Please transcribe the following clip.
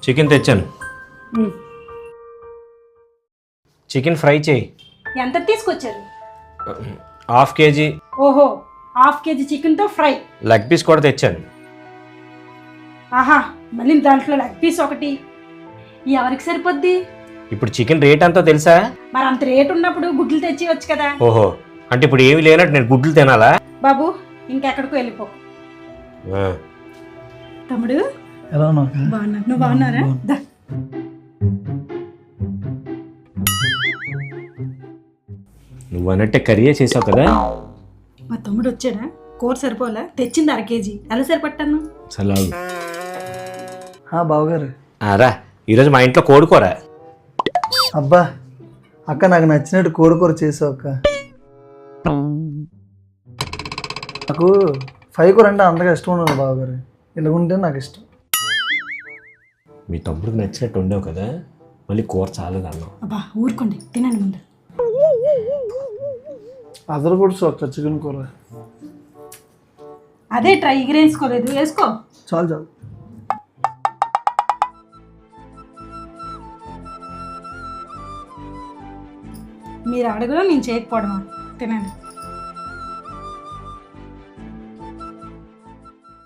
Chicken తెచ్చాను. Chicken fry చేయి. ఎంత తీసుకొచ్చారు? Half KG. ఓహో, హాఫ్ కేజీ చికెన్తో ఫ్రై. లెగ్ పీస్ కూడా తెచ్చాను. ఆహా, మళ్ళీ దాంట్లో లెగ్ పీస్ ఒకటి. ఎవరికి సరిపోద్ది? ఇప్పుడు చికెన్ రేట్ ఎంతో తెలుసా? మరి అంత రేటు ఉన్నప్పుడు గుడ్లు తెచ్చివచ్చు కదా. ఓహో, అంటే ఇప్పుడు ఏమి లేనట్టు నేను గుడ్లు తినాలా? బాబు ఇంకెక్కడికో వెళ్ళిపో. తమ్ముడు ఎలా ఉన్నావు? బాగున్నా, నువ్వు బాగున్నారా? దా. నువ్వు అన్నట్టే కర్రీ చేసావు కదా. మా తమ్ముడు వచ్చాడా? కూర సరిపోలే, తెచ్చింది 1/2 కేజీ. ఎలా సరిపట్టాను? సలాగు. బావగారు. రా, ఈరోజు మా ఇంట్లో కోడుకోర. అబ్బా అక్క, నాకు నచ్చినట్టు కోడికూర చేసావు అక్క. నాకు ఫ్రై కూర అంటే అంతగా ఇష్టం ఉండదు బావగారు, ఇలాగుంటే నాకు ఇష్టం. మీ తమ్ముడికి నచ్చినట్టు ఉండవు కదా, మళ్ళీ కూర చాలదు అన్నావు. అబ్బా ఊరుకోండి, తినండి ముందు. అదరు కూడా అక్క చికెన్ కూర. అదే ట్రై ఎగిరేసుకోలేదు, వేసుకో. చాలు చాలు. మీరు అడగడం నేను చేయకపోవడమా? తినండి.